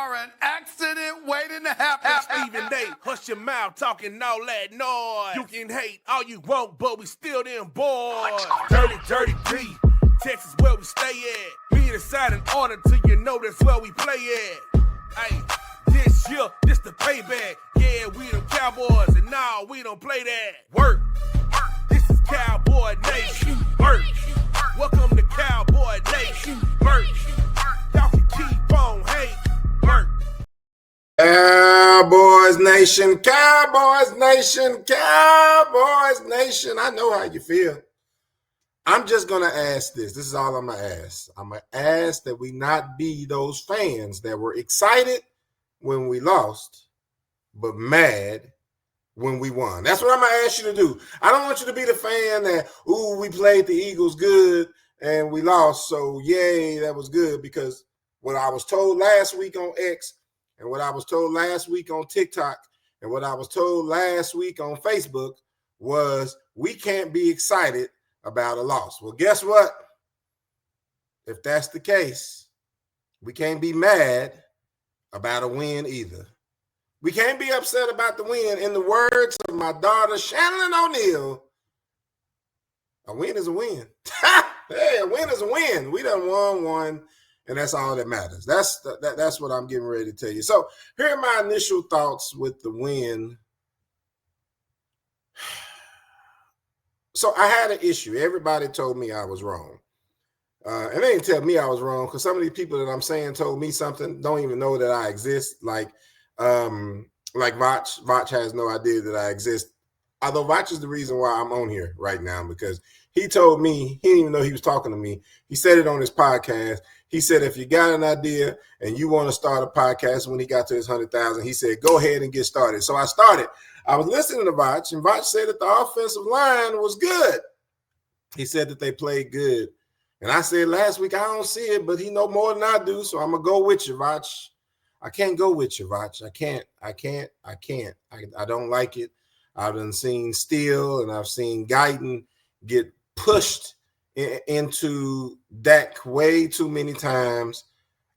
are an accident waiting to happen. Stephen A, hush your mouth, talking all that noise. You can hate all you want, but we still them boys. Dirty D, Texas where we stay at. Me inside an order till you know that's where we play at. Hey, this year, this the payback. Yeah, we them Cowboys, and nah, we don't play that. Work. This is Cowboy Nation. Work. Welcome to Cowboy Nation. Work. Y'all can keep on hate. Work. Cowboys Nation, Cowboys Nation, Cowboys Nation. I know how you feel. I'm just going to ask this. This is all I'm going to ask. I'm going to ask that we not be those fans that were excited when we lost, but mad when we won. That's what I'm going to ask you to do. I don't want you to be the fan that, ooh, we played the Eagles good and we lost, so yay, that was good, because what I was told last week on X and what I was told last week on TikTok and what I was told last week on Facebook was we can't be excited about a loss. Well, guess what? If that's the case, we can't be mad about a win either. We can't be upset about the win. In the words of my daughter, Shannon O'Neal, a win is a win. Hey, a win is a win. We done won one, and that's all that matters. That's what I'm getting ready to tell you. So here are my initial thoughts with the win. So I had an issue. Everybody told me I was wrong. And they didn't tell me I was wrong, because some of these people that I'm saying told me something, don't even know that I exist. Like Vach. Vach has no idea that I exist. Although Vach is the reason why I'm on here right now, because he told me, he didn't even know he was talking to me. He said it on his podcast. He said, if you got an idea and you want to start a podcast, when he got to his 100,000, he said, go ahead and get started. So I started. I was listening to Vach, and Vach said that the offensive line was good. He said that they played good. And I said last week, I don't see it, but he know more than I do, so I'm going to go with you, Vach. I can't go with you, Vach. I can't. I don't like it. I've done seen Steele and I've seen Guyton get pushed into Dak way too many times.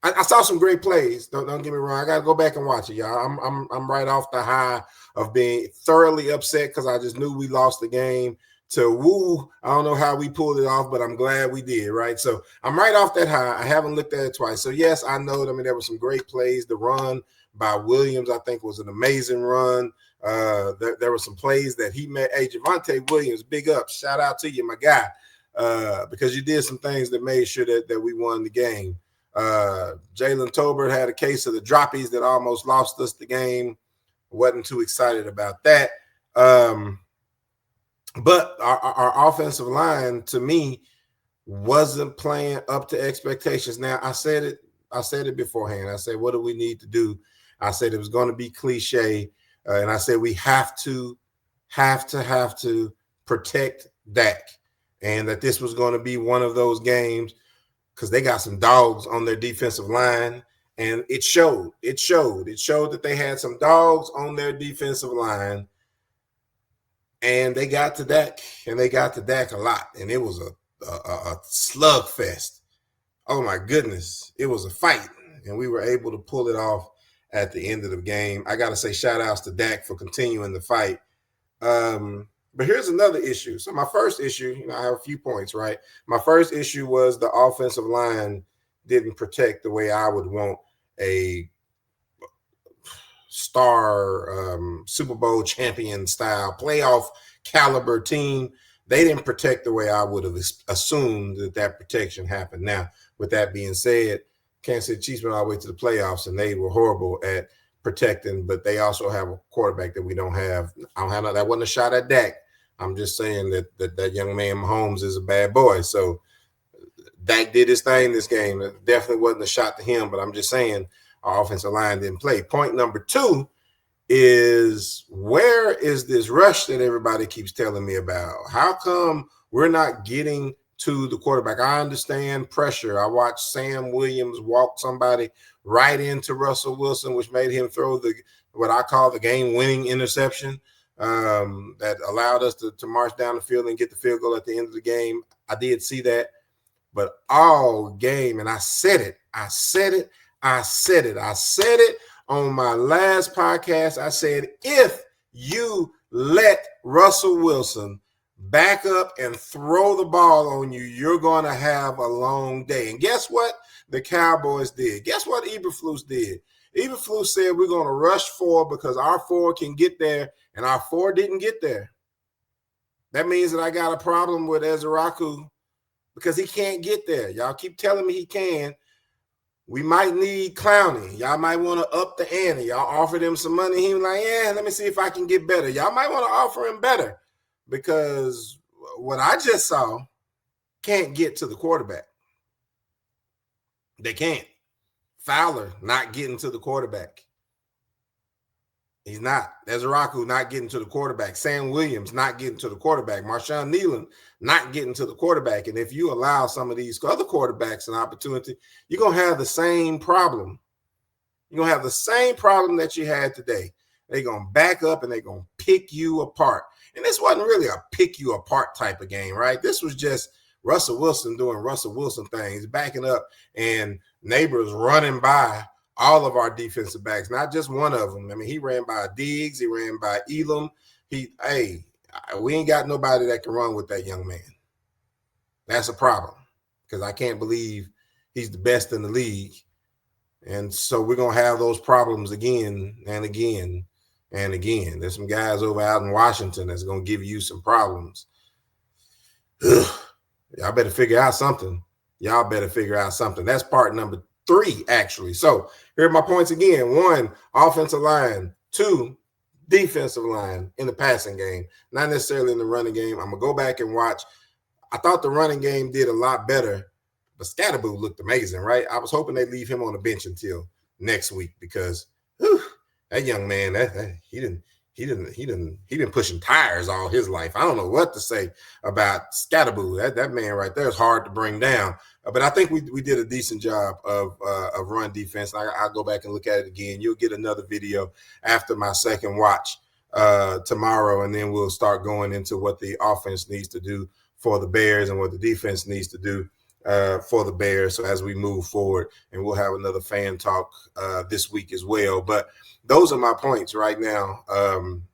I saw some great plays. Don't get me wrong. I got to go back and watch it, y'all. I'm right off the high of being thoroughly upset because I just knew we lost the game, to woo. I don't know how we pulled it off, but I'm glad we did, right? So I'm right off that high. I haven't looked at it twice. So, yes, I know. I mean, there were some great plays. The run by Williams, I think, was an amazing run. There were some plays that he made. Hey, Javonte Williams, big up. Shout out to you, my guy, because you did some things that made sure that we won the game. Jalen Tolbert had a case of the droppies that almost lost us the game. Wasn't too excited about that. But our offensive line, to me, wasn't playing up to expectations. Now, I said it beforehand. I said, what do we need to do? I said it was going to be cliche. And I said we have to protect Dak, and that this was going to be one of those games because they got some dogs on their defensive line, and it showed. It showed that they had some dogs on their defensive line, and they got to Dak, and they got to Dak a lot, and it was a slugfest. Oh my goodness, it was a fight, and we were able to pull it off at the end of the game. I got to say shout outs to Dak for continuing the fight. But here's another issue. So my first issue, I have a few points, right? My first issue was the offensive line didn't protect the way I would want a star Super Bowl champion style playoff caliber team. They didn't protect the way I would have assumed that protection happened. Now, with that being said, Kansas City Chiefs went all the way to the playoffs, and they were horrible at protecting, but they also have a quarterback that we don't have. That wasn't a shot at Dak. I'm just saying that young man Mahomes is a bad boy. So Dak did his thing this game. It definitely wasn't a shot to him, but I'm just saying our offensive line didn't play. Point number 2 is, where is this rush that everybody keeps telling me about? How come we're not getting to the quarterback? I understand pressure. I watched Sam Williams walk somebody right into Russell Wilson, which made him throw what I call the game-winning interception that allowed us to march down the field and get the field goal at the end of the game. I did see that. But all game, and I said it, I said it. I said it on my last podcast. I said, if you let Russell Wilson back up and throw the ball on you, you're going to have a long day. And guess what the Cowboys did? Guess what Eberflus did? Eberflus said we're going to rush 4 because our 4 can get there, and our 4 didn't get there. That means that I got a problem with Ezraku because he can't get there. Y'all keep telling me he can. We might need Clowney. Y'all might want to up the ante. Y'all offered him some money. He was like, yeah, let me see if I can get better. Y'all might want to offer him better because what I just saw can't get to the quarterback. They can't. Fowler not getting to the quarterback. He's not. Ezraku not getting to the quarterback. Sam Williams not getting to the quarterback. Marshawn Nealon not getting to the quarterback. And if you allow some of these other quarterbacks an opportunity, you're going to have the same problem. You're going to have the same problem that you had today. They're going to back up and they're going to pick you apart. And this wasn't really a pick you apart type of game, right? This was just Russell Wilson doing Russell Wilson things, backing up, and neighbors running by all of our defensive backs, not just one of them. I mean, he ran by Diggs, he ran by Elam. We ain't got nobody that can run with that young man. That's a problem because I can't believe he's the best in the league. And so we're going to have those problems again and again and again. There's some guys over out in Washington that's going to give you some problems. Ugh. Y'all better figure out something. That's part number 3, actually. So here are my points again. 1, offensive line. 2, defensive line in the passing game, not necessarily in the running game. I'm going to go back and watch. I thought the running game did a lot better, but Scatterboo looked amazing, right? I was hoping they'd leave him on the bench until next week because that young man, he been pushing tires all his life. I don't know what to say about Scatterboo. That man right there is hard to bring down. But I think we did a decent job of run defense. I'll go back and look at it again. You'll get another video after my second watch tomorrow, and then we'll start going into what the offense needs to do for the Bears and what the defense needs to do for the Bears. So as we move forward, and we'll have another fan talk this week as well. But those are my points right now,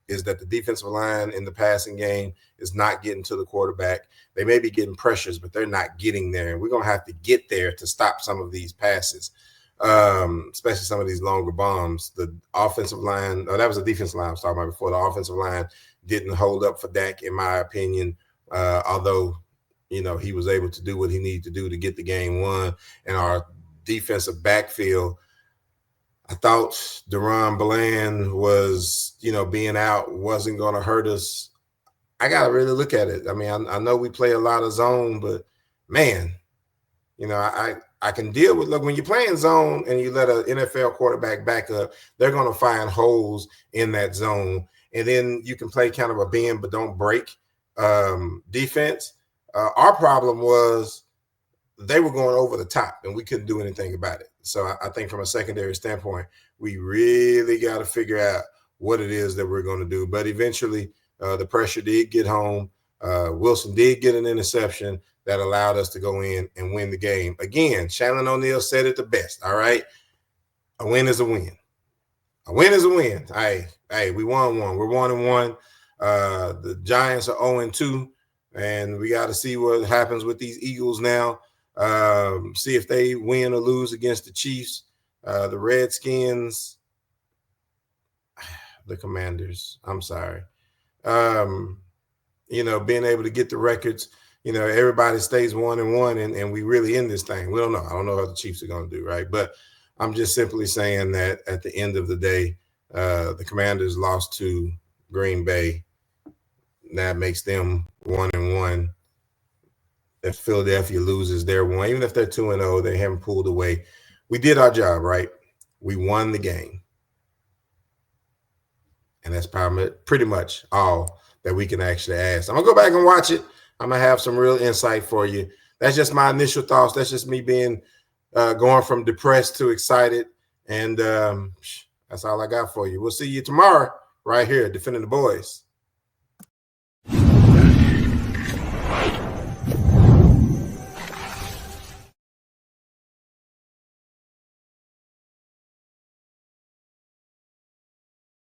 is that the defensive line in the passing game is not getting to the quarterback. They may be getting pressures, but they're not getting there. And we're going to have to get there to stop some of these passes, especially some of these longer bombs. The offensive line, that was the defensive line I was talking about before. The offensive line didn't hold up for Dak, in my opinion, although, he was able to do what he needed to do to get the game won. And our defensive backfield, I thought Deron Bland was, being out wasn't going to hurt us. I got to really look at it. I mean, I know we play a lot of zone, but man, I can deal with, look, when you're playing zone and you let an NFL quarterback back up, they're going to find holes in that zone. And then you can play kind of a bend but don't break defense. Our problem was they were going over the top and we couldn't do anything about it. So I think from a secondary standpoint, we really got to figure out what it is that we're going to do. But eventually the pressure did get home. Wilson did get an interception that allowed us to go in and win the game. Again, Shannon O'Neal said it the best, all right? A win is a win. A win is a win. Hey, we won one. We're 1-1. The Giants are 0-2, and we got to see what happens with these Eagles now. See if they win or lose against the Chiefs, the Redskins, the Commanders. I'm sorry. Being able to get the records, everybody stays 1-1 and we really in this thing. We don't know. I don't know what the Chiefs are going to do, right? But I'm just simply saying that at the end of the day, the Commanders lost to Green Bay. That makes them 1-1. If Philadelphia loses, they're 1. Even if they're 2-0, they haven't pulled away. We did our job, right? We won the game. And that's probably pretty much all that we can actually ask. I'm going to go back and watch it. I'm going to have some real insight for you. That's just my initial thoughts. That's just me being going from depressed to excited. And that's all I got for you. We'll see you tomorrow right here, Defending the Boys.